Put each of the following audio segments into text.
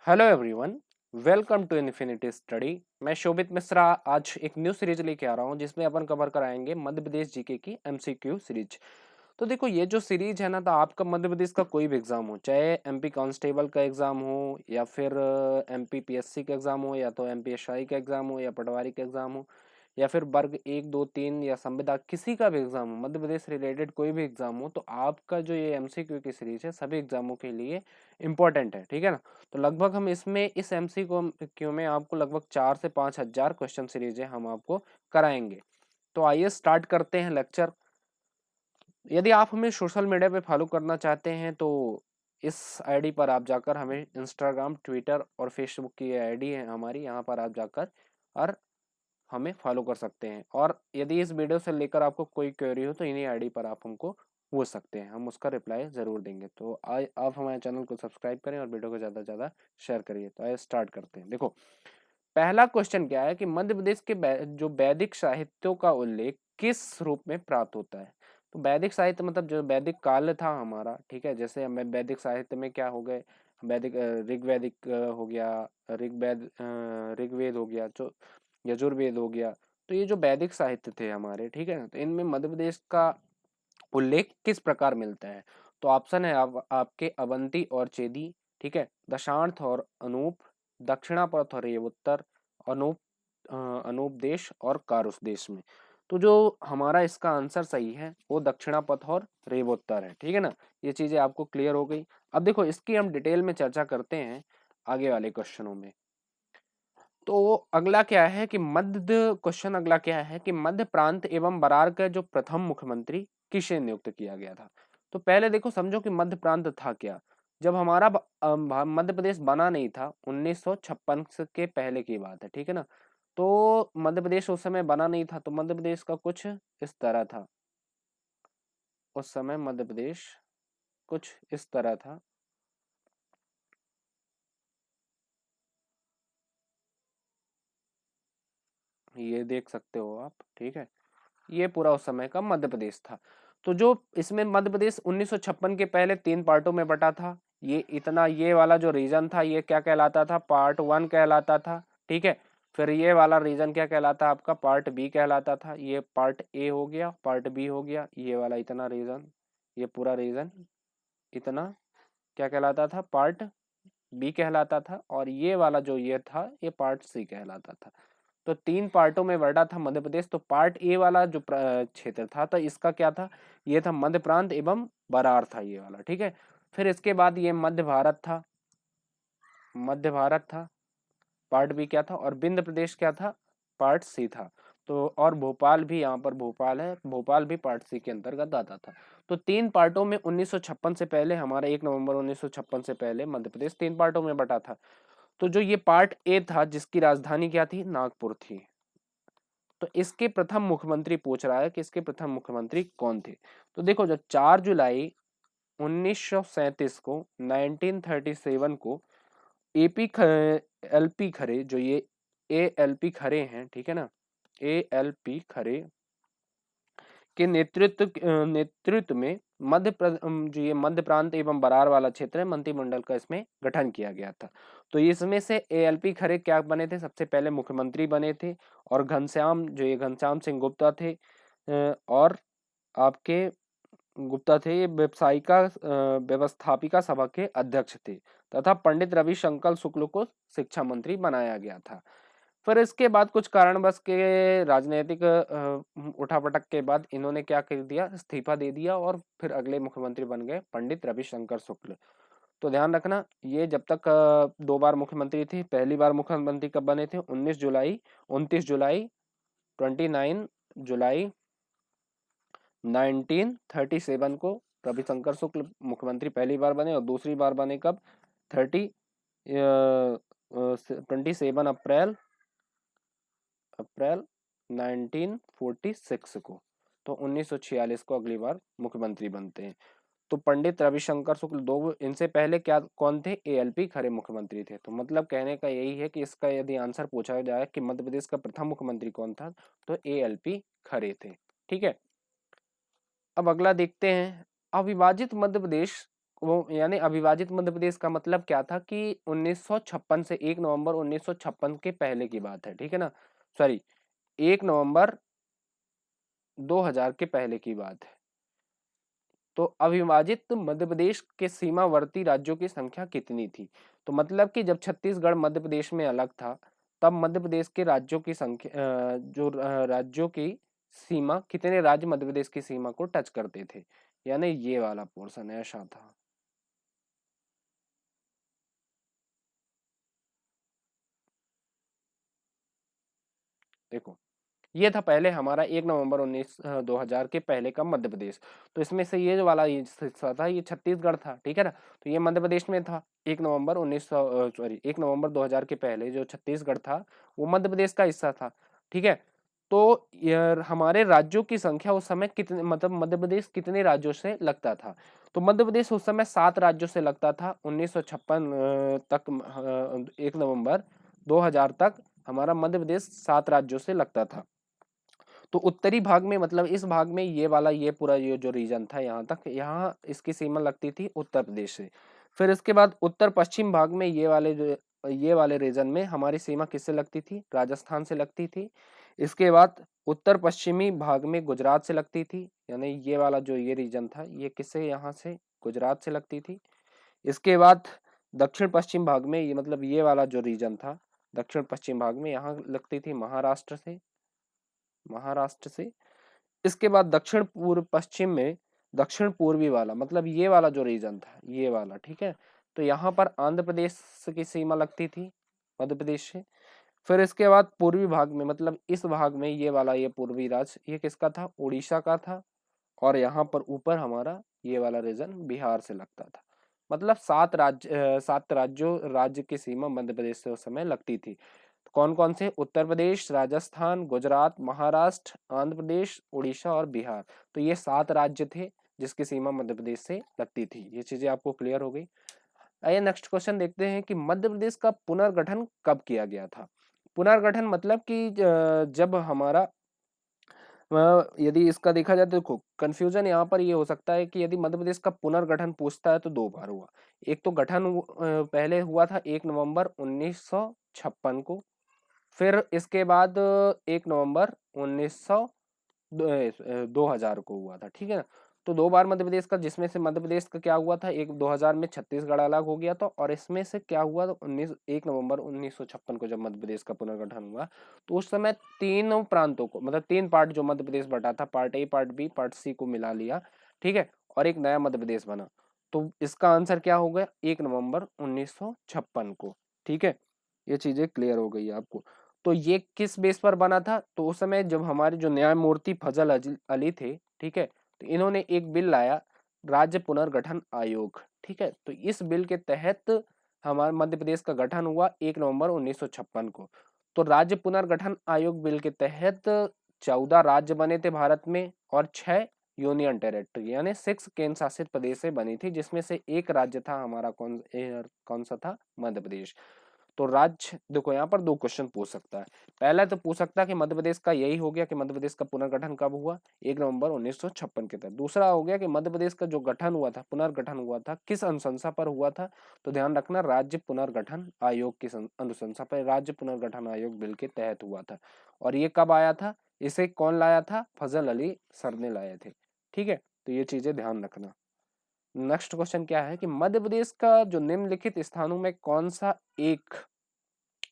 Hello everyone, welcome to infinity study. मैं शोभित मिश्रा आज एक न्यू सीरीज लेके आ रहा हूँ जिसमें अपन कवर कराएंगे मध्य प्रदेश जीके की एमसीक्यू सीरीज। तो देखो ये जो सीरीज है ना, तो आपका मध्य प्रदेश का कोई भी एग्जाम हो, चाहे एमपी कांस्टेबल का एग्जाम हो या फिर एमपी पीएससी का एग्जाम हो या तो एमपी एसआई का एग्जाम हो या पटवारी का एग्जाम हो या फिर वर्ग 1 2 3 या संविदा किसी का भी एग्जाम हो, मध्य प्रदेश रिलेटेड कोई भी एग्जाम हो, तो आपका जो ये एमसीक्यू की सीरीज है सभी एग्जामों के लिए इंपॉर्टेंट है। ठीक है ना। तो लगभग हम इसमें इस एमसीक्यू में आपको लगभग 4 से 5 हजार क्वेश्चन सीरीज है हम आपको कराएंगे। तो आइए स्टार्ट करते हैं लेक्चर। यदि आप हमें सोशल मीडिया पे फॉलो करना चाहते हैं तो इस आईडी पर आप जाकर, हमें इंस्टाग्राम, ट्विटर और फेसबुक की आईडी है हमारी, यहाँ पर आप जाकर और हमें फॉलो कर सकते हैं। और यदि इस वीडियो से लेकर आपको कोई क्वेरी हो तो इन्हीं आईडी पर आप हमको पूछ सकते हैं, हम उसका रिप्लाई जरूर देंगे। तो आप हमारे चैनल को सब्सक्राइब करें और वीडियो को ज़्यादा से ज़्यादा शेयर करिए। तो आइए स्टार्ट करते हैं। देखो पहला क्वेश्चन क्या है कि मध्य प्रदेश के जो वैदिक साहित्यों का उल्लेख किस रूप में प्राप्त होता है। तो वैदिक साहित्य मतलब जो वैदिक काल था हमारा, ठीक है। जैसे हमें वैदिक साहित्य में क्या हो गए, वैदिक ऋग्वैदिक हो गया, ऋग्वेद हो गया, जो यजुर्वेद हो गया। तो ये जो वैदिक साहित्य थे हमारे, ठीक है ना, तो इनमें मध्य प्रदेश का उल्लेख किस प्रकार मिलता है। तो ऑप्शन है आपके अवंती और चेदी, ठीक है, दशार्थ और अनूप, दक्षिणापथ और उत्तर, अनूप अनूप देश और कारुस देश में। तो जो हमारा इसका आंसर सही है वो दक्षिणापथ और रेवोत्तर है। ठीक है ना। ये चीजें आपको क्लियर हो गई। अब देखो इसकी हम डिटेल में चर्चा करते हैं आगे वाले क्वेश्चनों में। तो अगला क्या है कि अगला क्या है कि मध्य प्रांत एवं बरार का जो प्रथम मुख्यमंत्री किसे नियुक्त किया गया था। तो पहले देखो समझो कि मध्य प्रांत था क्या। जब हमारा मध्य प्रदेश बना नहीं था, 1956 के पहले की बात है, ठीक है ना। तो मध्य प्रदेश उस समय बना नहीं था, तो मध्य प्रदेश का कुछ इस तरह था। उस समय मध्य प्रदेश कुछ इस तरह था। ये देख सकते हो आप, ठीक है। ये पूरा उस समय का मध्य प्रदेश था। तो जो इसमें मध्य प्रदेश 1956 के पहले 3 पार्टों में बटा था। ये इतना, ये वाला जो रीजन था ये क्या कहलाता था, पार्ट 1 कहलाता था, ठीक है। फिर ये वाला रीजन क्या कहलाता आपका, पार्ट बी कहलाता था। ये पार्ट ए हो गया, पार्ट बी हो गया, ये वाला इतना रीजन, ये पूरा रीजन इतना क्या कहलाता था, पार्ट बी कहलाता था। और ये वाला जो ये था ये पार्ट सी कहलाता था। तो 3 पार्टों में बटा था मध्य प्रदेश। तो पार्ट ए वाला जो क्षेत्र था तो इसका क्या था, ये था मध्य प्रांत एवं बरार था ये वाला, ठीक है। फिर इसके बाद ये मध्य भारत था, मध्य भारत था, पार्ट बी क्या था। और विंध्य प्रदेश क्या था, पार्ट सी था। तो और भोपाल भी, यहाँ पर भोपाल है, भोपाल भी पार्ट सी के अंतर्गत आता था। तो 3 पार्टों में 1956 से पहले, हमारा 1 नवंबर 1956 से पहले मध्य प्रदेश 3 पार्टों में बटा था। तो जो ये पार्ट ए था जिसकी राजधानी क्या थी, नागपुर थी। तो इसके प्रथम मुख्यमंत्री पूछ रहा है कि इसके प्रथम मुख्यमंत्री कौन थे। तो देखो जो 4 जुलाई 1937 को, 1937 को एपी एलपी खरे, जो ये ए एल पी खरे हैं, ठीक है ना, ए एल पी खरे के नेतृत्व में जो ये मध्य प्रांत एवं बरार वाला क्षेत्र है, मंत्रिमंडल का इसमें गठन किया गया था। तो इसमें से एएलपी खरे क्या बने थे, सबसे पहले मुख्यमंत्री बने थे। और घनश्याम, जो ये घनश्याम सिंह गुप्ता थे, और आपके गुप्ता थे, ये व्यवस्थापिका सभा के अध्यक्ष थे। तथा पंडित रविशंकर शुक्ल को शिक्षा मंत्री बनाया गया था। फिर इसके बाद कुछ कारणवश के राजनीतिक उठापटक के बाद इन्होंने क्या कर दिया, इस्तीफा दे दिया और फिर अगले मुख्यमंत्री बन गए पंडित रविशंकर शुक्ल। तो ध्यान रखना, ये जब तक 2 बार मुख्यमंत्री थे। पहली बार मुख्यमंत्री कब बने थे, 29 जुलाई 29 जुलाई 1937 को रविशंकर शुक्ल मुख्यमंत्री पहली बार बने। और दूसरी बार बने कब, 27 अप्रैल 1946 को। तो 1946 को अगली बार मुख्यमंत्री बनते हैं। तो पंडित रविशंकर शुक्ल दो, इनसे पहले क्या कौन थे, एएलपी खरे मुख्यमंत्री थे। तो मतलब कहने का यही है कि इसका यदि आंसर पूछा जाए कि मध्य प्रदेश का प्रथम मुख्यमंत्री कौन था, तो एएलपी खरे थे। ठीक है। अब अगला देखते हैं, अविभाजित मध्य प्रदेश वो यानी अविभाजित मध्य प्रदेश का मतलब क्या था कि 1956 से 1 नवंबर 1956 के पहले की बात है, ठीक है ना, सॉरी 1 नवंबर 2000 के पहले की बात है। तो अविभाजित मध्य प्रदेश के सीमावर्ती राज्यों की संख्या कितनी थी? तो मतलब कि जब छत्तीसगढ़ मध्य प्रदेश में अलग था, तब मध्य प्रदेश के राज्यों की संख्या राज्यों की सीमा, कितने राज्य मध्य प्रदेश की सीमा को टच करते थे, यानी ये वाला पोर्शन ऐसा था। देखो ये था पहले हमारा 1 नवंबर 2000 के पहले का मध्य प्रदेश। तो इसमें से ये जो वाला ये हिस्सा था ये छत्तीसगढ़ था, ठीक है ना, तो ये मध्य प्रदेश में था। 1 नवंबर 2000 के पहले जो छत्तीसगढ़ था वो मध्य प्रदेश का हिस्सा था, ठीक है। तो यार हमारे राज्यों की संख्या उस समय कितने, मतलब मध्य प्रदेश कितने राज्यों से लगता था? तो मध्य प्रदेश उस समय 7 राज्यों से लगता था 1956 तक, 1 नवंबर 2000 तक हमारा मध्य प्रदेश 7 राज्यों से लगता था। तो उत्तरी भाग में, मतलब इस भाग में ये वाला ये पूरा ये जो रीजन था यहाँ तक, यहाँ इसकी सीमा लगती थी उत्तर प्रदेश से। फिर इसके बाद उत्तर पश्चिम भाग में ये वाले रीजन में हमारी सीमा किससे लगती थी? राजस्थान से लगती थी। इसके बाद उत्तर पश्चिमी भाग में गुजरात से लगती थी, यानी ये वाला जो ये रीजन था ये किससे, यहाँ से गुजरात से लगती थी। इसके बाद दक्षिण पश्चिम भाग में ये, मतलब ये वाला जो रीजन था दक्षिण पश्चिम भाग में, यहाँ लगती थी महाराष्ट्र से। इसके बाद दक्षिण पूर्व पश्चिम में दक्षिण पूर्वी वाला, मतलब ये वाला जो रीजन था ये वाला, ठीक है, तो यहाँ पर आंध्र प्रदेश की सीमा लगती थी मध्य प्रदेश से। फिर इसके बाद पूर्वी भाग में, मतलब इस भाग में ये वाला ये पूर्वी राज्य ये किसका था? उड़ीसा का था। और यहाँ पर ऊपर हमारा ये वाला रीजन बिहार से लगता था। मतलब 7 राज्य की सीमा मध्य प्रदेश से उस समय लगती थी। कौन कौन से? उत्तर प्रदेश, राजस्थान, गुजरात, महाराष्ट्र, आंध्र प्रदेश, उड़ीसा और बिहार। तो ये 7 राज्य थे जिसकी सीमा मध्य प्रदेश से लगती थी। ये चीजें आपको क्लियर हो गई। आइए नेक्स्ट क्वेश्चन देखते हैं कि मध्य प्रदेश का पुनर्गठन कब किया गया था? पुनर्गठन मतलब कि जब हमारा यदि इसका देखा जाए तो देखो कंफ्यूजन यहाँ पर ये हो सकता है कि यदि मध्य प्रदेश का पुनर्गठन पूछता है तो 2 बार हुआ। एक तो गठन पहले हुआ था 1 नवंबर 1956 को, फिर इसके बाद 1 नवंबर 2000 को हुआ था, ठीक है ना। तो 2 बार मध्य प्रदेश का, जिसमें से मध्य प्रदेश का क्या हुआ था, एक 2000 में छत्तीसगढ़ अलग हो गया था, और इसमें से क्या हुआ तो 1 नवंबर 1956 को जब मध्य प्रदेश का पुनर्गठन हुआ तो उस समय तीनों प्रांतों को, मतलब 3 पार्ट जो मध्य प्रदेश बटा था, part A, part B, part C को मिला लिया, ठीक है, और एक नया मध्य प्रदेश बना। तो इसका आंसर क्या हो गया? 1 नवंबर 1956 को, ठीक है। ये चीजें क्लियर हो गई आपको। तो ये किस बेस पर बना था? तो उस समय जब हमारे जो न्यायमूर्ति फजल अली थे, ठीक है, तो इन्होंने एक बिल लाया, राज्य पुनर्गठन आयोग, ठीक है। तो इस बिल के तहत हमारे मध्य प्रदेश का गठन हुआ 1 नवंबर 1956 को। तो राज्य पुनर्गठन आयोग बिल के तहत 14 राज्य बने थे भारत में, और 6 यूनियन टेरिटरी यानी 6 केंद्र शासित प्रदेश बनी थी, जिसमें से एक राज्य था हमारा कौन सा था? मध्य प्रदेश। तो राज्य देखो यहाँ पर 2 क्वेश्चन पूछ सकता है। पहला तो पूछ सकता है कि मध्य प्रदेश का यही हो गया कि मध्य प्रदेश का पुनर्गठन कब हुआ? 1 नवंबर 1956 के तहत। दूसरा हो गया कि मध्य प्रदेश का जो गठन हुआ था, पुनर्गठन हुआ था, किस अनुशंसा पर हुआ था? तो ध्यान रखना, राज्य पुनर्गठन आयोग की अनुशंसा पर, राज्य पुनर्गठन आयोग बिल के तहत हुआ था। और ये कब आया था? इसे कौन लाया था? फजल अली सर ने लाए थे, ठीक है। तो ये चीजें ध्यान रखना। नेक्स्ट क्वेश्चन क्या है कि मध्य प्रदेश का जो निम्नलिखित स्थानों में कौन सा एक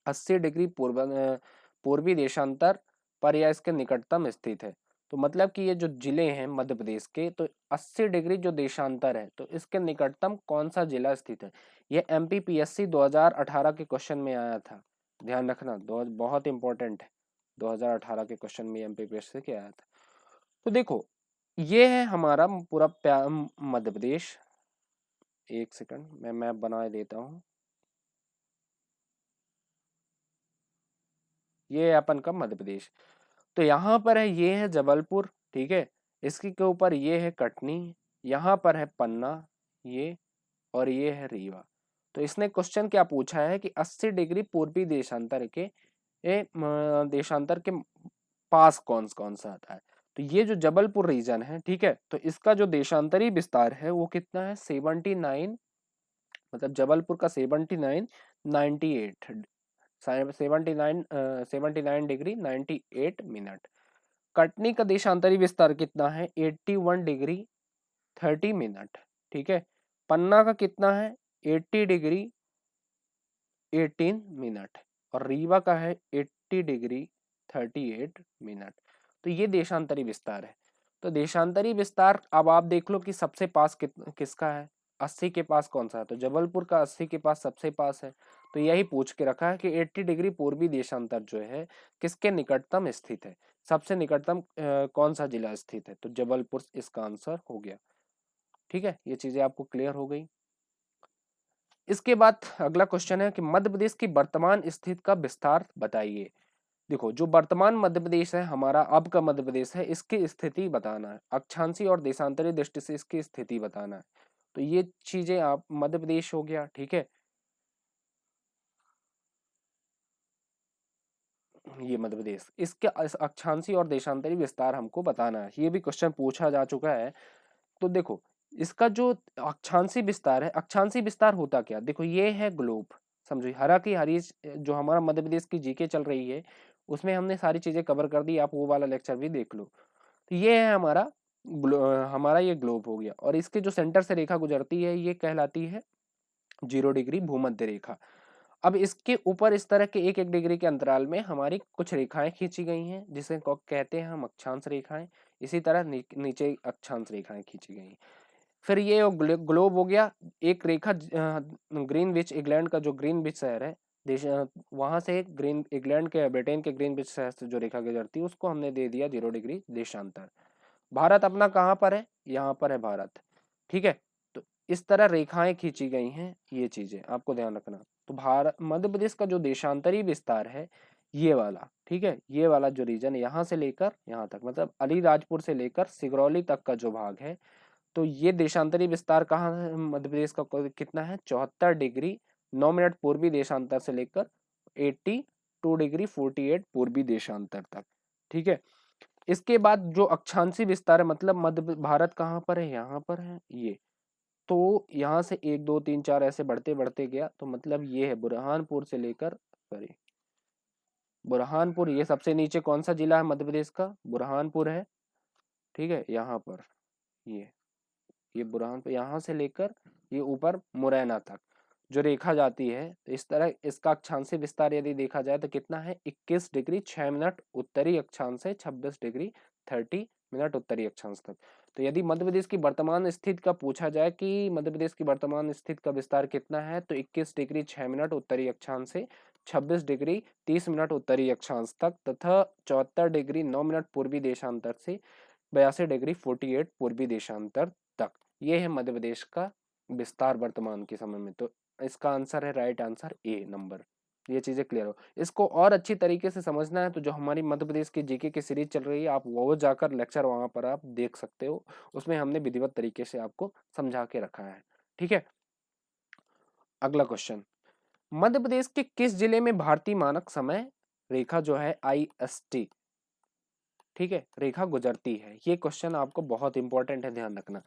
80 डिग्री पूर्वी देशांतर पर या इसके निकटतम स्थित है? तो मतलब कि ये जो जिले हैं मध्य प्रदेश के, तो 80 डिग्री जो देशांतर है, तो इसके निकटतम कौन सा जिला स्थित है? ये एमपीपीएससी 2018 के क्वेश्चन में आया था, ध्यान रखना, बहुत इंपॉर्टेंट है। 2018 के क्वेश्चन में एमपीपीएससी के आया था। तो देखो ये है हमारा पूरा मध्य प्रदेश। एक सेकंड मैं मैप बना देता हूँ। ये है अपन का मध्य प्रदेश। तो यहाँ पर है, ये है जबलपुर, ठीक है, इसके के ऊपर ये है कटनी, यहाँ पर है पन्ना, ये, और ये है रीवा। तो इसने क्वेश्चन क्या पूछा है कि 80 डिग्री पूर्वी देशांतर के पास कौन कौन सा आता है? तो ये जो जबलपुर रीजन है, ठीक है, तो इसका जो देशांतरी विस्तार है वो कितना है, 79, मतलब जबलपुर का 79, 98, 79 डिग्री 98 मिनट। कटनी का देशांतरी विस्तार कितना है, 81 डिग्री 30 मिनट, ठीक है। पन्ना का कितना है, 80 डिग्री 18 मिनट, और रीवा का है 80 डिग्री 38 मिनट। तो ये देशांतरी विस्तार है। तो देशांतरी विस्तार अब आप देख लो कि सबसे पास किसका है, 80 के पास कौन सा है, तो जबलपुर का 80 के पास सबसे पास है। तो यही पूछ के रखा है कि 80 डिग्री पूर्वी देशांतर जो है किसके निकटतम स्थित है, सबसे निकटतम कौन सा जिला स्थित है, तो जबलपुर इसका आंसर हो गया। ठीक है, ये चीजें आपको क्लियर हो गई। इसके बाद अगला क्वेश्चन है कि मध्य प्रदेश की वर्तमान स्थिति का विस्तार बताइए। देखो, जो वर्तमान मध्य प्रदेश है हमारा, अब का मध्य प्रदेश है, इसकी स्थिति बताना है, अक्षांशीय और देशांतरी दृष्टि से इसकी स्थिति बताना है। तो ये चीजें आप, मध्य प्रदेश हो गया, ठीक है, ये मध्य प्रदेश, इसके अक्षांशीय और देशांतरी विस्तार हमको बताना है। ये भी क्वेश्चन पूछा जा चुका है। तो देखो, इसका जो अक्षांशीय विस्तार है, अक्षांशीय विस्तार होता क्या, देखो ये है ग्लोब, समझो हरा की हरी, जो हमारा मध्य प्रदेश की जीके चल रही है उसमें हमने सारी चीजें कवर कर दी, आप वो वाला लेक्चर भी देख लो। तो ये है हमारा हमारा ये ग्लोब हो गया, और इसके जो सेंटर से रेखा गुजरती है ये कहलाती है 0 डिग्री भूमध्य रेखा। अब इसके ऊपर इस तरह के 1-1 डिग्री के अंतराल में हमारी कुछ रेखाएं खींची गई हैं, जिसे कहते हैं हम अक्षांश रेखाएं। इसी तरह नीचे अक्षांश रेखाएं खींची गई हैं। फिर ये ग्लोब हो गया। एक रेखा ग्रीनविच, इंग्लैंड का जो ग्रीनविच शहर है, देश, वहां से ग्रीन इंग्लैंड के, ब्रिटेन के ग्रीनविच शहर से जो रेखा गुजरती है उसको हमने दे दिया 0 डिग्री देशांतर। भारत अपना कहाँ पर है, यहाँ पर है भारत, ठीक है। तो इस तरह रेखाएं खींची गई हैं, ये चीजें आपको ध्यान रखना। तो भारत, मध्य प्रदेश का जो देशांतरी विस्तार है ये वाला, ठीक है, ये वाला जो रीजन यहाँ से लेकर यहाँ तक, मतलब अलीराजपुर से लेकर सिगरौली तक का जो भाग है, तो ये देशांतरी विस्तार कहाँ है, मध्य प्रदेश का कितना है, 74 डिग्री 9 मिनट पूर्वी देशांतर से लेकर 82 डिग्री 48 पूर्वी देशांतर तक, ठीक है। इसके बाद जो अक्षांशी विस्तार है, मतलब मध्य भारत कहाँ पर है, यहाँ पर है ये। तो यहाँ से 1 2 3 4 ऐसे बढ़ते बढ़ते गया, तो मतलब ये है बुरहानपुर से लेकर, सॉरी, बुरहानपुर, ये सबसे नीचे कौन सा जिला है मध्य प्रदेश का, बुरहानपुर है, ठीक है, यहाँ पर ये बुरहानपुर, यहाँ से लेकर ये ऊपर मुरैना तक जो रेखा जाती है, तो इस तरह इसका अक्षांशीय विस्तार यदि देखा जाए तो कितना है, 21 डिग्री 6 मिनट उत्तरी अक्षांश से 26 डिग्री 30 मिनट उत्तरी अक्षांश तक। तो यदि मध्य प्रदेश की वर्तमान स्थिति का पूछा जाए कि मध्य प्रदेश की वर्तमान स्थिति का विस्तार कितना है, तो 21 डिग्री 6 मिनट उत्तरी अक्षांश से 26 डिग्री 30 मिनट उत्तरी अक्षांश तक, तथा 74 डिग्री 9 मिनट पूर्वी देशांतर से 82 डिग्री 48 पूर्वी देशांतर तक। ये है मध्य प्रदेश का विस्तार वर्तमान के समय में। तो इसका आंसर है, राइट आंसर, ए नंबर। ये चीजें क्लियर हो। इसको और अच्छी तरीके से समझना है तो जो हमारी मध्य प्रदेश की जीके की सीरीज चल रही है, आप वो जाकर लेक्चर वहां पर आप देख सकते हो। उसमें हमने विधिवत तरीके से आपको समझा के रखा है, ठीक है। अगला क्वेश्चन, मध्य प्रदेश के किस जिले में भारतीय मानक समय रेखा जो है IST, ठीक है, रेखा गुजरती है। ये क्वेश्चन आपको बहुत इंपॉर्टेंट है, ध्यान रखना।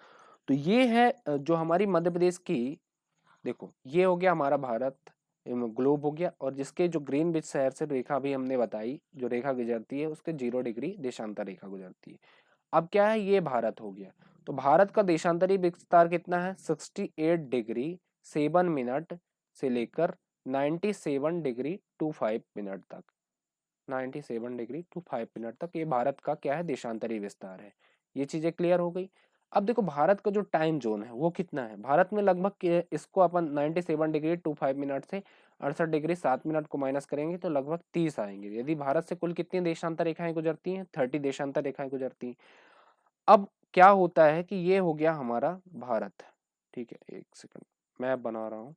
तो ये है जो हमारी मध्य प्रदेश की, देखो ये हो गया हमारा भारत, ग्लोब हो गया, और जिसके जो ग्रीनविच शहर से रेखा भी हमने बताई, जो रेखा गुजरती है उसके 0 डिग्री देशांतर रेखा गुजरती है। अब क्या है, ये भारत हो गया। तो भारत का देशांतरी विस्तार कितना है, 68 डिग्री 7 मिनट से लेकर 97 डिग्री 25 मिनट तक, 97 डिग्री 25 मिनट तक ये भारत का क्या है, देशांतरी विस्तार है। ये चीजें क्लियर हो गई। अब देखो भारत का जो टाइम जोन है वो कितना है, भारत में लगभग इसको अपन 97 डिग्री 25 मिनट से 68 डिग्री 7 मिनट को माइनस करेंगे तो लगभग 30 आएंगे। यदि भारत से कुल कितनी देशांतर रेखाएं गुजरती हैं, 30 देशांतर रेखाएं गुजरती हैं। अब क्या होता है कि ये हो गया हमारा भारत, ठीक है, एक सेकंड मैं बना रहा हूँ।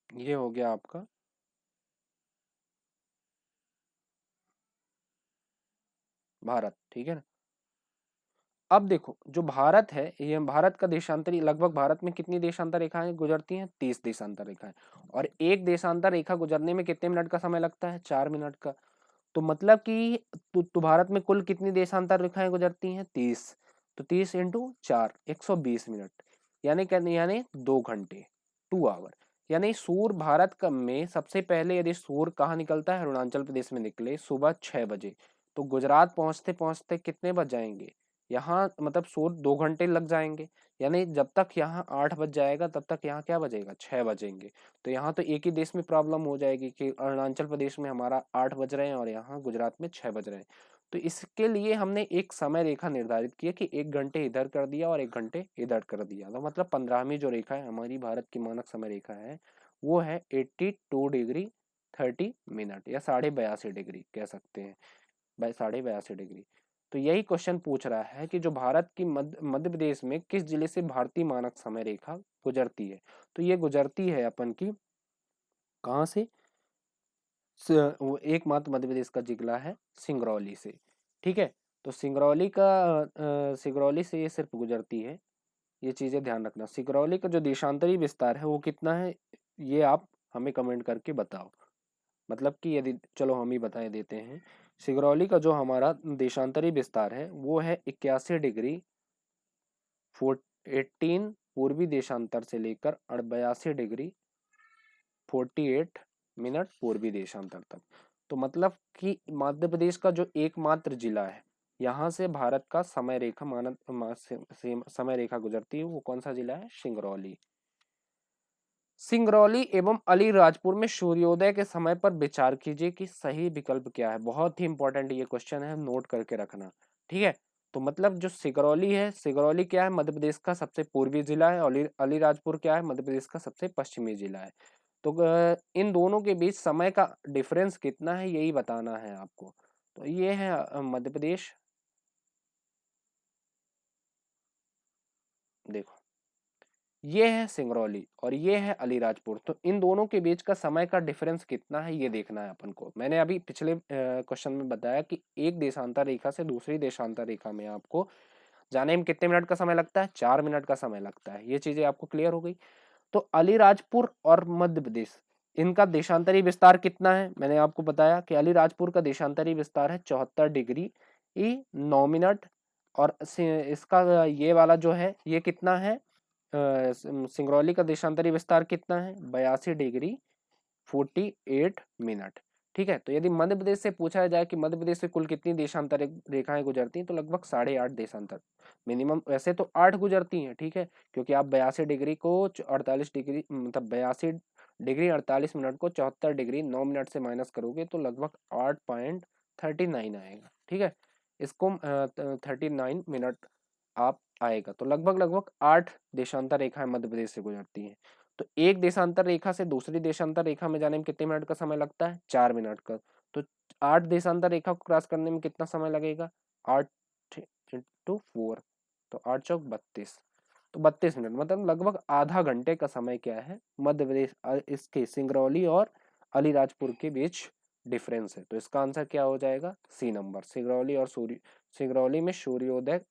ये हो गया आपका भारत, ठीक है ना। अब देखो जो भारत है, ये भारत का देशांतरी, लगभग भारत में कितनी देशांतर रेखाएं गुजरती हैं? 30 देशांतर रेखाएं। और एक देशांतर रेखा गुजरने में कितने मिनट का समय लगता है? 4 मिनट का। तो मतलब कि तो भारत में कुल कितनी देशांतर रेखाएं गुजरती हैं? 30। तो 30 इंटू 4, 120 मिनट, यानी 2 घंटे, 2 आवर। यानी सूर्य भारत का में सबसे पहले यदि सूर्य कहाँ निकलता है? अरुणाचल प्रदेश में निकले सुबह 6 बजे, तो गुजरात पहुंचते पहुंचते कितने बज जाएंगे? यहाँ मतलब सूर्य 2 घंटे लग जाएंगे। यानी जब तक यहाँ 8 बज जाएगा तब तक यहाँ क्या बजेगा? 6 बजेंगे। तो यहाँ तो एक ही देश में प्रॉब्लम हो जाएगी कि अरुणाचल प्रदेश में हमारा 8 बज रहे हैं और यहाँ गुजरात में 6 बज रहे हैं। तो इसके लिए हमने एक समय रेखा निर्धारित की है कि 1 घंटे इधर कर दिया और 1 घंटे इधर कर दिया। तो मतलब 15वीं जो रेखा है हमारी भारत की मानक समय रेखा है वो है 82 डिग्री 30 मिनट, या 82.5 डिग्री कह सकते हैं, 82.5 डिग्री। तो यही क्वेश्चन पूछ रहा है कि जो भारत की मध्य प्रदेश में किस जिले से भारतीय मानक समय रेखा गुजरती है? तो ये गुजरती है अपन की कहाँ से? वो एकमात्र मध्य प्रदेश का जिला है सिंगरौली से, ठीक है। तो सिंगरौली से ये सिर्फ गुजरती है, ये चीजें ध्यान रखना। सिंगरौली का जो देशांतरी विस्तार है वो कितना है, ये आप हमें कमेंट करके बताओ। मतलब कि यदि, चलो हम ही बताए देते हैं। सिंगरौली का जो हमारा देशांतरी विस्तार है वो है 81 डिग्री 18 पूर्वी देशांतर से लेकर 82 डिग्री 48 मिनट पूर्वी देशांतर तक। तो मतलब कि मध्य प्रदेश का जो एकमात्र जिला है, यहाँ से भारत का समय रेखा समय रेखा गुजरती है, वो कौन सा जिला है? सिंगरौली। सिंगरौली एवं अलीराजपुर में सूर्योदय के समय पर विचार कीजिए कि सही विकल्प क्या है। बहुत ही इंपॉर्टेंट ये क्वेश्चन है, नोट करके रखना, ठीक है। तो मतलब जो सिंगरौली है, सिंगरौली क्या है? मध्य प्रदेश का सबसे पूर्वी जिला है। और अलीराजपुर क्या है? मध्य प्रदेश का सबसे पश्चिमी जिला है। तो इन दोनों के बीच समय का डिफरेंस कितना है, यही बताना है आपको। तो ये है मध्य प्रदेश, देखो ये है सिंगरौली और ये है अलीराजपुर। तो इन दोनों के बीच का समय का डिफरेंस कितना है ये देखना है अपन को। मैंने अभी पिछले क्वेश्चन में बताया कि एक देशांतर रेखा से दूसरी देशांतर रेखा में आपको जाने में कितने मिनट का समय लगता है? 4 मिनट का समय लगता है। ये चीजें आपको क्लियर हो गई। तो अलीराजपुर और मध्य प्रदेश, इनका देशांतरी विस्तार कितना है? मैंने आपको बताया कि अलीराजपुर का देशांतरी विस्तार है 74 डिग्री 9 मिनट। और इसका ये वाला जो है ये कितना है? सिंगरौली का देशांतरी विस्तार कितना है? 82 डिग्री 48 मिनट, ठीक है। तो यदि मध्य प्रदेश से पूछा जाए कि मध्य प्रदेश से कुल कितनी देशांतर रेखाएं गुजरती हैं, तो लगभग 8.5 देशांतर, मिनिमम वैसे तो 8 गुजरती हैं, ठीक है। क्योंकि आप 82 डिग्री को 48 डिग्री, मतलब 82 डिग्री 48 मिनट को 74 डिग्री 9 मिनट से माइनस करोगे तो लगभग 8.39 आएगा, ठीक है। इसको 39 मिनट आप आएगा। तो लगभग लगभग 8 देशांतर रेखाएं मध्य प्रदेश से गुजरती हैं। तो एक देशांतर रेखा से दूसरी देशांतर रेखा में जाने में कितने मिनट का समय लगता है? 4 मिनट का। तो 8 देशांतर रेखा को क्रॉस करने में कितना समय लगेगा? 8 इंटू 4, तो 8 चौक 32, तो 32 मिनट, मतलब लगभग आधा घंटे का समय क्या है मध्य प्रदेश इसके सिंगरौली और अलीराजपुर के बीच डिफरेंस है। तो इसका आंसर क्या हो जाएगा? सी नंबर। सिंगरौली में सूर्योदय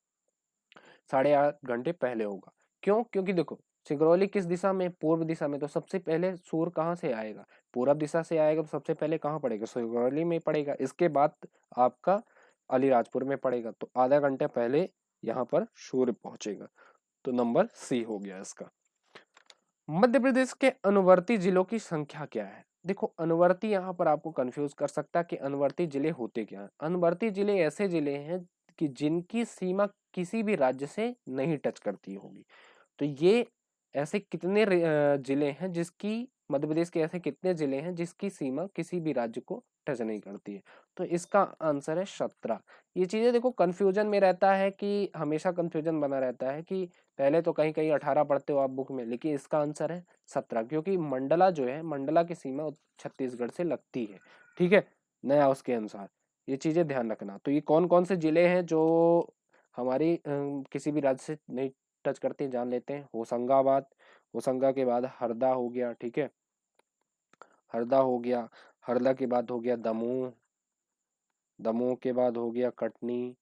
8.5 घंटे पहले होगा। क्यों? क्योंकि देखो सिंगरौली किस दिशा में? पूर्व दिशा में। तो सबसे पहले सूर्य कहाँ से आएगा? पूरब दिशा से आएगा, तो सबसे पहले कहाँ पड़ेगा? सिंगरौली में पड़ेगा। इसके बाद आपका अलीराजपुर में पड़ेगा। तो आधा घंटे पहले यहाँ पर सूर्य पहुंचेगा। तो नंबर सी हो गया इसका। मध्य प्रदेश के अनुवर्ती जिलों की संख्या क्या है? देखो अनुवर्ती यहाँ पर आपको कंफ्यूज कर सकता है कि अनुवर्ती जिले होते क्या हैं। अनुवर्ती जिले ऐसे जिले हैं कि जिनकी सीमा किसी भी राज्य से नहीं टच करती होगी। तो ये ऐसे कितने जिले हैं जिसकी, मध्य प्रदेश के ऐसे कितने जिले हैं जिसकी सीमा किसी भी राज्य को टच नहीं करती है? तो इसका आंसर है 17। ये चीजें देखो कंफ्यूजन में रहता है कि हमेशा कंफ्यूजन बना रहता है कि पहले तो कहीं कहीं 18 पढ़ते हो आप बुक में, लेकिन इसका आंसर है 17, क्योंकि मंडला जो है, मंडला की सीमा छत्तीसगढ़ से लगती है, ठीक है, नया उसके अनुसार। ये चीजें ध्यान रखना। तो ये कौन कौन से जिले हैं जो हमारी किसी भी राज्य से नहीं टच करते हैं, जान लेते हैं। होशंगाबाद, होशंगा के बाद हरदा हो गया, ठीक है, हरदा हो गया, हरदा के बाद हो गया दमोह, दमोह के बाद हो गया कटनी,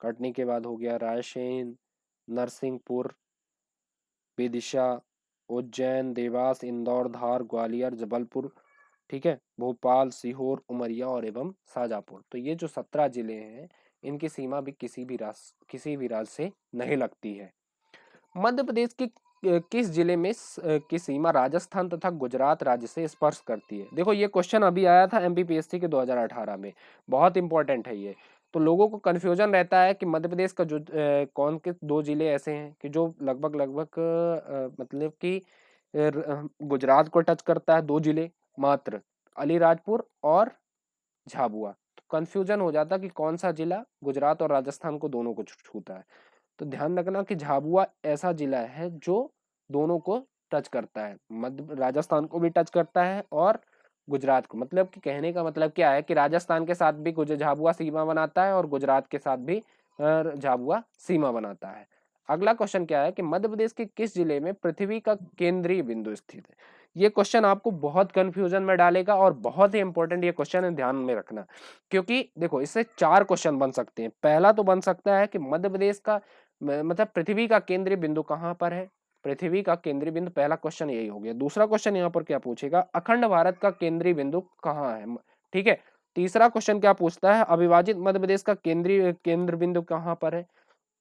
कटनी के बाद हो गया रायसेन, नरसिंहपुर, विदिशा, उज्जैन, देवास, इंदौर, धार, ग्वालियर, जबलपुर, ठीक है, भोपाल, सीहोर, उमरिया और एवं शाजापुर। तो ये जो 17 जिले हैं, इनकी सीमा भी किसी भी राज्य से नहीं लगती है। मध्य प्रदेश की किस जिले में की सीमा राजस्थान तथा गुजरात राज्य से स्पर्श करती है? देखो ये क्वेश्चन अभी आया था एमपीपीएससी के 2018 में, बहुत इंपॉर्टेंट है ये। तो लोगों को कंफ्यूजन रहता है कि मध्य प्रदेश का जो कौन के 2 जिले ऐसे हैं कि जो लगभग मतलब कि गुजरात को टच करता है, 2 जिले मात्र, अलीराजपुर और झाबुआ। तो कंफ्यूजन हो जाता कि कौन सा जिला गुजरात और राजस्थान को दोनों को छूता है। तो ध्यान रखना कि झाबुआ ऐसा जिला है जो दोनों को टच करता है, मध्य राजस्थान को भी टच करता है और गुजरात को। मतलब कि कहने का मतलब क्या है कि राजस्थान के साथ भी झाबुआ सीमा बनाता है और गुजरात के साथ भी झाबुआ सीमा बनाता है। अगला क्वेश्चन क्या है कि मध्य प्रदेश के किस जिले में पृथ्वी का केंद्रीय बिंदु स्थित है? ये क्वेश्चन आपको बहुत कंफ्यूजन में डालेगा और बहुत ही इंपॉर्टेंट ये क्वेश्चन है, ध्यान में रखना। क्योंकि देखो इससे 4 क्वेश्चन बन सकते हैं। पहला तो बन सकता है कि मध्य प्रदेश का मतलब पृथ्वी का केंद्रीय बिंदु कहां पर है? पृथ्वी का केंद्रीय बिंदु, पहला क्वेश्चन यही हो गया। दूसरा क्वेश्चन यहाँ पर क्या पूछेगा? अखंड भारत का केंद्रीय बिंदु कहाँ है? ठीक है। तीसरा क्वेश्चन क्या पूछता है? अविभाजित मध्य प्रदेश का केंद्रीय केंद्र बिंदु कहाँ पर है?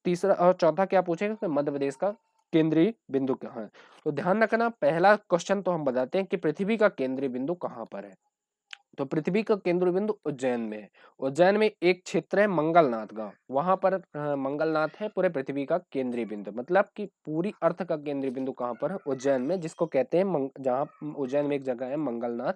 तीसरा और चौथा क्या पूछेगा कि मध्य प्रदेश का केंद्रीय बिंदु कहाँ है? तो ध्यान रखना, पहला क्वेश्चन तो हम बताते हैं कि पृथ्वी का केंद्रीय बिंदु कहाँ पर है। तो पृथ्वी का केंद्र बिंदु उज्जैन में है। उज्जैन में एक क्षेत्र है मंगलनाथ गांव, वहां पर मंगलनाथ है पूरे पृथ्वी का केंद्रीय बिंदु। मतलब कि पूरी अर्थ का केंद्रीय बिंदु कहां पर है? उज्जैन में, जिसको कहते हैं जहां उज्जैन में एक जगह है मंगलनाथ,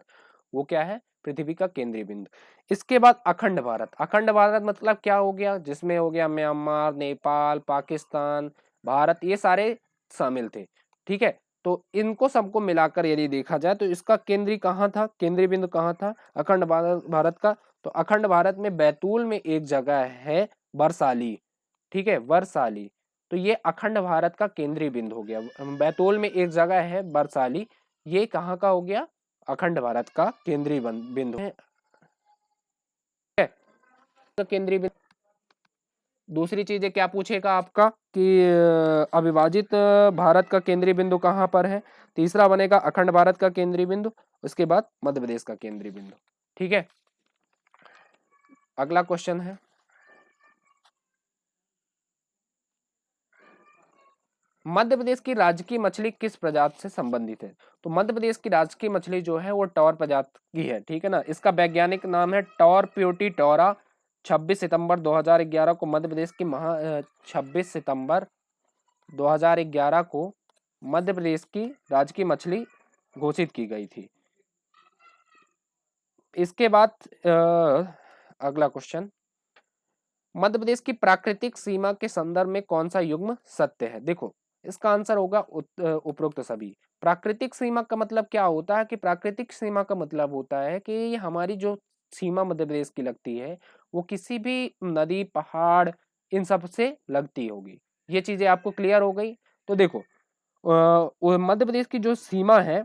वो क्या है? पृथ्वी का केंद्रीय बिंदु। इसके बाद अखंड भारत। अखंड भारत मतलब क्या हो गया? जिसमें हो गया म्यांमार, नेपाल, पाकिस्तान, भारत, ये सारे शामिल थे। ठीक है। तो इनको सबको मिलाकर यदि देखा जाए तो इसका केंद्रीय कहाँ था? केंद्रीय बिंदु कहाँ था अखंड भारत का? तो अखंड भारत में बैतूल में एक जगह है बरसाली। ठीक है, बरसाली। तो ये अखंड भारत का केंद्रीय बिंदु हो गया। बैतूल में एक जगह है बरसाली, ये कहाँ का हो गया? अखंड भारत का केंद्रीय बिंदु है। केंद्रीय बिंदु। दूसरी चीज क्या पूछेगा आपका कि अविभाजित भारत का केंद्रीय बिंदु कहाँ पर है? तीसरा बनेगा अखंड भारत का केंद्रीय बिंदु, उसके बाद मध्य प्रदेश का केंद्रीय बिंदु। ठीक है। अगला क्वेश्चन है, मध्य प्रदेश की राजकीय मछली किस प्रजाति से संबंधित है? तो मध्य प्रदेश की राजकीय मछली जो है वो टॉर प्रजाति की है। ठीक है ना। इसका वैज्ञानिक नाम है टॉर प्यूटी टोरा। 26 सितंबर 2011 को मध्य प्रदेश की 26 सितंबर 2011 को मध्य प्रदेश की राजकीय मछली घोषित की गई थी। इसके बाद अगला क्वेश्चन, मध्य प्रदेश की प्राकृतिक सीमा के संदर्भ में कौन सा युग्म सत्य है? देखो इसका आंसर होगा उपरोक्त सभी। प्राकृतिक सीमा का मतलब क्या होता है कि प्राकृतिक सीमा का मतलब होता है कि हमारी जो सीमा मध्य प्रदेश की लगती है वो किसी भी नदी, पहाड़, इन सब से लगती होगी। ये चीजें आपको क्लियर हो गई। तो देखो मध्य प्रदेश की जो सीमा है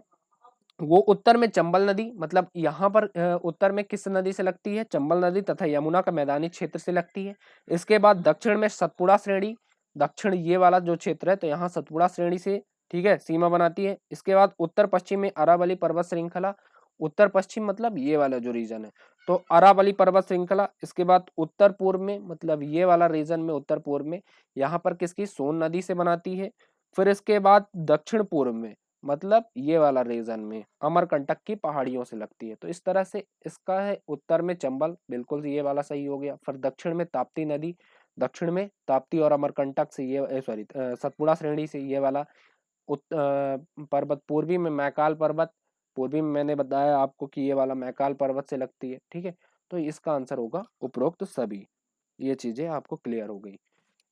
वो उत्तर में चंबल नदी, मतलब यहाँ पर उत्तर में किस नदी से लगती है? चंबल नदी तथा यमुना का मैदानी क्षेत्र से लगती है। इसके बाद दक्षिण में सतपुड़ा श्रेणी, दक्षिण ये वाला जो क्षेत्र है तो यहाँ सतपुड़ा श्रेणी से, ठीक है, सीमा बनाती है। इसके बाद उत्तर पश्चिम में अरावली पर्वत श्रृंखला, उत्तर पश्चिम मतलब ये वाला जो रीजन है तो अरावली पर्वत श्रृंखला। इसके बाद उत्तर पूर्व में, मतलब ये वाला रीजन में उत्तर पूर्व में, यहाँ पर किसकी? सोन नदी से बनाती है। फिर इसके बाद दक्षिण पूर्व में, मतलब ये वाला रीजन में अमरकंटक की पहाड़ियों से लगती है। तो इस तरह से इसका है उत्तर में चंबल, बिल्कुल ये वाला सही हो गया। फिर दक्षिण में ताप्ती नदी, दक्षिण में ताप्ती और अमरकंटक से ये सॉरी सतपुड़ा श्रेणी से ये वाला पर्वत। पूर्वी में मैकाल पर्वत, पूर्वी में मैंने बताया आपको कि ये वाला मैकाल पर्वत से लगती है। ठीक है। तो इसका आंसर होगा उपरोक्त सभी। ये चीजें आपको क्लियर हो गई।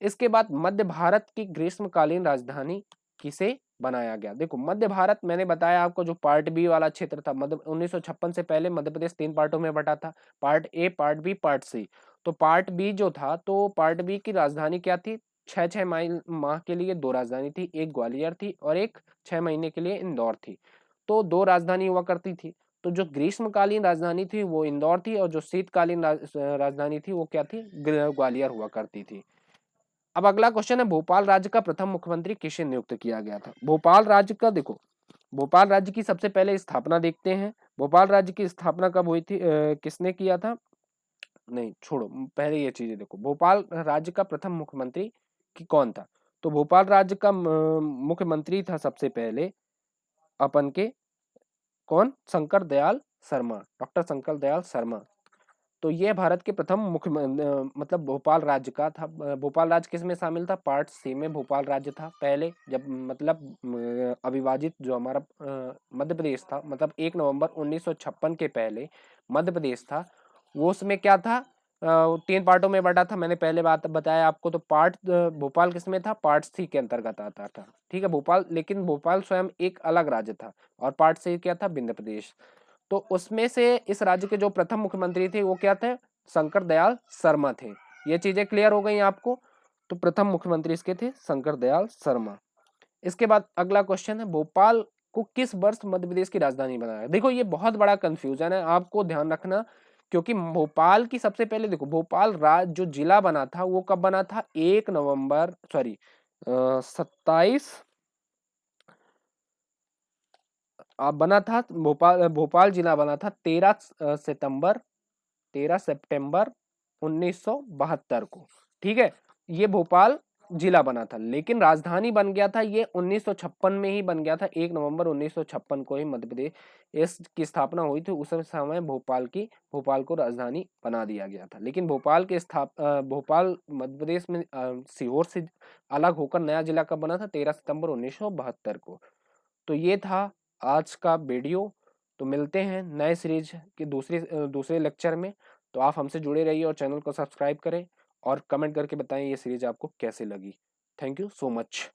इसके बाद मध्य भारत की ग्रीष्मकालीन राजधानी किसे बनाया गया? देखो मध्य भारत मैंने बताया आपको, जो पार्ट बी वाला क्षेत्र था, मध्य 1956 से पहले मध्य प्रदेश 3 पार्टों में बटा था, part A, part B, part C. तो पार्ट बी जो था, तो पार्ट बी की राजधानी क्या थी? 6 माह के लिए 2 राजधानी थी, एक ग्वालियर थी और एक 6 महीने के लिए इंदौर थी। तो 2 राजधानी हुआ करती थी। तो जो ग्रीष्मकालीन राजधानी थी वो इंदौर थी और जो शीतकालीन राजधानी थी वो क्या थी, ग्वालियर हुआ करती थी। अब अगला क्वेश्चन है, भोपाल राज्य का प्रथम मुख्यमंत्री किसे नियुक्त किया गया था? भोपाल राज्य का देखो, भोपाल राज्य की सबसे पहले स्थापना देखते हैं। भोपाल राज्य की स्थापना कब हुई थी, किसने किया था? नहीं छोड़ो, पहले ये चीजें देखो, भोपाल राज्य का प्रथम मुख्यमंत्री कौन था? तो भोपाल राज्य का मुख्यमंत्री था सबसे पहले अपन के कौन, शंकर दयाल शर्मा, डॉक्टर शंकर दयाल शर्मा। तो ये भारत के प्रथम मतलब भोपाल राज्य का था। भोपाल राज्य किस में शामिल था? पार्ट सी में भोपाल राज्य था पहले, जब मतलब अविभाजित जो हमारा मध्य प्रदेश था, मतलब 1 नवंबर 1956 के पहले मध्य प्रदेश था, वो उसमें क्या था, 3 पार्टों में बटा था। मैंने पहले बात बताया आपको। तो पार्ट भोपाल किस में था? पार्ट सी के अंतर्गत आता था, ठीक है भोपाल। लेकिन भोपाल स्वयं एक अलग राज्य था और पार्ट सी क्या था? विंध्य प्रदेश। तो उसमें से इस राज्य के जो प्रथम मुख्यमंत्री थे वो क्या थे? शंकर दयाल शर्मा थे। ये चीजें क्लियर हो गई आपको? तो प्रथम मुख्यमंत्री इसके थे शंकर दयाल शर्मा। इसके बाद अगला क्वेश्चन है, भोपाल को किस वर्ष मध्य प्रदेश की राजधानी बनाया? देखो ये बहुत बड़ा कंफ्यूजन है, आपको ध्यान रखना, क्योंकि भोपाल की सबसे पहले देखो, भोपाल जो जिला बना था वो कब बना था? 1 नवंबर सॉरी 27 बना था। भोपाल जिला बना था 13 सितंबर 1972 को, ठीक है। ये भोपाल जिला बना था, लेकिन राजधानी बन गया था ये 1956 में ही बन गया था। 1 नवंबर 1956 को ही मध्य प्रदेश इसकी स्थापना हुई थी। उस समय भोपाल को राजधानी बना दिया गया था। लेकिन भोपाल मध्य प्रदेश में सीहोर से अलग होकर नया जिला कब बना था? 13 सितंबर 1972 को। तो ये था आज का वीडियो। तो मिलते हैं नए सीरीज के दूसरे लेक्चर में। तो आप हमसे जुड़े रहिए और चैनल को सब्सक्राइब करें और कमेंट करके बताएं ये सीरीज आपको कैसे लगी। Thank you so much.